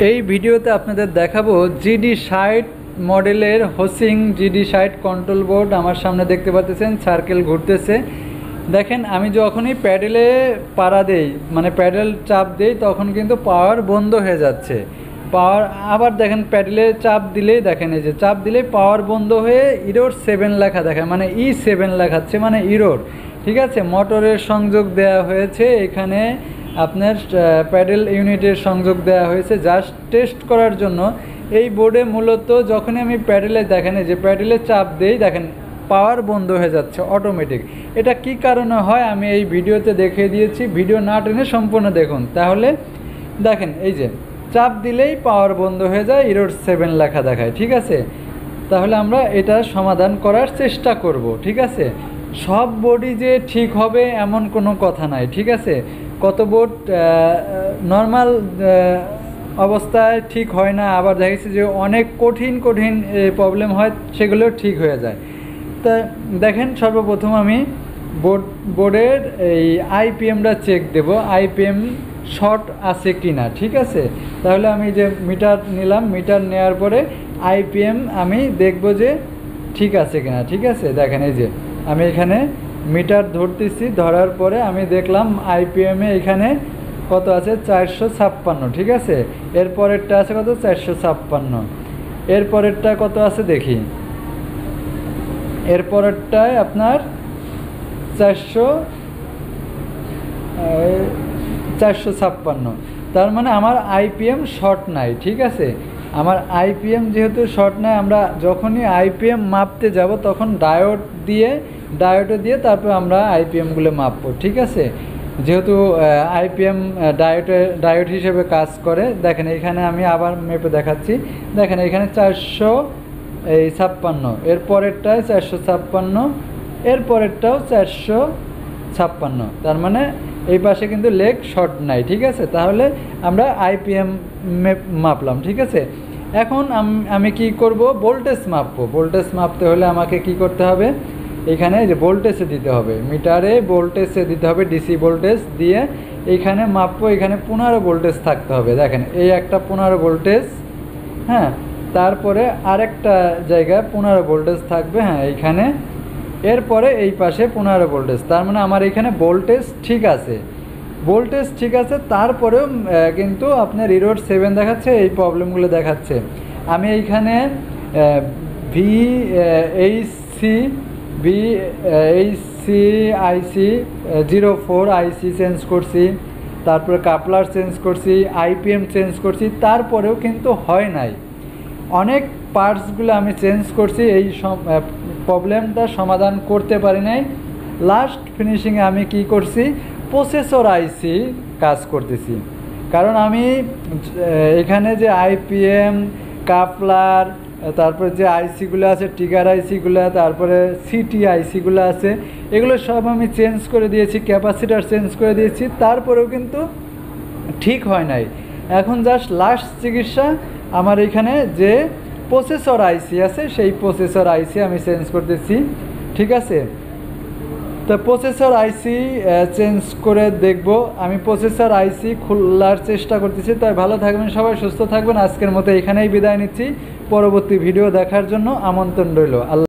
এই ভিডিওতে আপনাদের দেখাবো GD60 মডেলের হোসিং GD60 কন্ট্রোল বোর্ড। আমার সামনে দেখতে পাচ্ছেন সার্কেল ঘুরতেছে। দেখেন আমি যখনই প্যাডেলে পাড়া দেই, মানে প্যাডেল চাপ দেই, তখন কিন্তু পাওয়ার বন্ধ হয়ে যাচ্ছে। পাওয়ার আবার দেখেন প্যাডেলে চাপ দিলেই দেখেন এই যে চাপ দিলেই পাওয়ার বন্ধ হয়ে ইরোর 7 লেখা দেখায়, মানে E7 লেখাচ্ছে, মানে ইরোর। ঠিক আছে, মোটরের সংযোগ দেওয়া হয়েছে, এখানে আপনার প্যাডেল ইউনিটের সংযোগ দেওয়া হয়েছে জাস্ট টেস্ট করার জন্য। এই বোর্ডে মূলত যখনই আমি প্যাডেলে দেখেন যে প্যাডেলে চাপ দেই দেখেন পাওয়ার বন্ধ হয়ে যাচ্ছে অটোমেটিক। এটা কি কারণে হয় আমি এই ভিডিওতে দেখিয়ে দিয়েছি, ভিডিও না টেনে সম্পূর্ণ দেখুন। তাহলে দেখেন এই যে চাপ দিলেই পাওয়ার বন্ধ হয়ে যায়, ইরোর 7 লেখা দেখায়। ঠিক আছে, তাহলে আমরা এটা সমাধান করার চেষ্টা করব। ঠিক আছে, সব বোর্ডই যে ঠিক হবে এমন কোনো কথা নাই। ঠিক আছে, কত বোর্ড নর্মাল অবস্থায় ঠিক হয় না, আবার দেখেছি যে অনেক কঠিন কঠিন প্রবলেম হয়, সেগুলো ঠিক হয়ে যায়। তা দেখেন সর্বপ্রথম আমি বোর্ডের এই আইপিএমটা চেক দেব, আইপিএম শর্ট আছে কি না। ঠিক আছে, তাহলে আমি যে মিটার নিলাম, মিটার নেওয়ার পরে আইপিএম আমি দেখব যে ঠিক আছে কিনা। ঠিক আছে, দেখেন এই যে আমি এখানে মিটার ধরতেছি, ধরার পরে আমি দেখলাম আইপিএমে এখানে কত আছে 456। ঠিক আছে, এরপরেরটা আছে কত 456, এরপরেরটা কত আছে দেখি, এরপরেরটায় আপনার 456। তার মানে আমার আইপিএম শর্ট নাই। ঠিক আছে, আমার আইপিএম যেহেতু শর্ট নাই, আমরা যখনই আইপিএম মাপতে যাব তখন ডায়োডে দিয়ে তারপর আমরা আইপিএমগুলো মাপবো। ঠিক আছে, যেহেতু আইপিএম ডায়োড হিসেবে কাজ করে। দেখেন এখানে আমি আবার মেপে দেখাচ্ছি, দেখেন এখানে 456, এরপরেরটায় 456, এরপরেরটাও 456। তার মানে এই পাশে কিন্তু লেগ শর্ট নাই। ঠিক আছে, তাহলে আমরা আইপিএম মাপলাম। ঠিক আছে, এখন আমি কি করব, ভোল্টেজ মাপবো। ভোল্টেজ মাপতে হলে আমাকে কি করতে হবে, এখানে যে ভোল্টেজে দিতে হবে, মিটারে ভোল্টেজে দিতে হবে, ডিসি ভোল্টেজ দিয়ে এইখানে মাপবো। এখানে 15 ভোল্টেজ থাকতে হবে। দেখেন এই একটা 15 ভোল্টেজ, হ্যাঁ, তারপরে আরেকটা জায়গায় 15 ভোল্টেজ থাকবে, হ্যাঁ এইখানে, এরপরে এই পাশে 15 ভোল্টেজ। তার মানে আমার এখানে ভোল্টেজ ঠিক আছে, ভোল্টেজ ঠিক আছে। তারপরেও কিন্তু আপনার ইরোর 7 দেখাচ্ছে, এই প্রবলেমগুলো দেখাচ্ছে। আমি এইখানে VHC IC 04 আইসি চেঞ্জ করছি, তারপরে কাপলার চেঞ্জ করছি, আইপিএম চেঞ্জ করছি, তারপরেও কিন্তু হয় নাই। অনেক পার্টসগুলো আমি চেঞ্জ করছি, এই প্রবলেমটা সমাধান করতে পারি নাই। লাস্ট ফিনিশিংয়ে আমি কি করছি, প্রসেসর আইসি কাজ করতেছি। কারণ আমি এখানে যে আইপিএম, কাপলার, তারপরে যে আইসিগুলো আছে, ট্রিগার আইসিগুলো, তারপরে সিটি আইসিগুলো আছে, এগুলো সব আমি চেঞ্জ করে দিয়েছি, ক্যাপাসিটার চেঞ্জ করে দিয়েছি, তারপরেও কিন্তু ঠিক হয় নাই। এখন জাস্ট লাস্ট চিকিৎসা আমার এখানে যে প্রসেসর আইসি আছে, সেই প্রসেসর আইসি আমি চেঞ্জ করতেছি। ঠিক আছে, তো প্রসেসর আইসি চেঞ্জ করে দেখব। আমি প্রসেসর আইসি খোলার চেষ্টা করতেছি। তাই ভালো থাকবেন সবাই, সুস্থ থাকবেন। আজকের মতো এখানেই বিদায় নিচ্ছি। পরবর্তী ভিডিও দেখার জন্য আমন্ত্রণ রইল। আল্লাহ।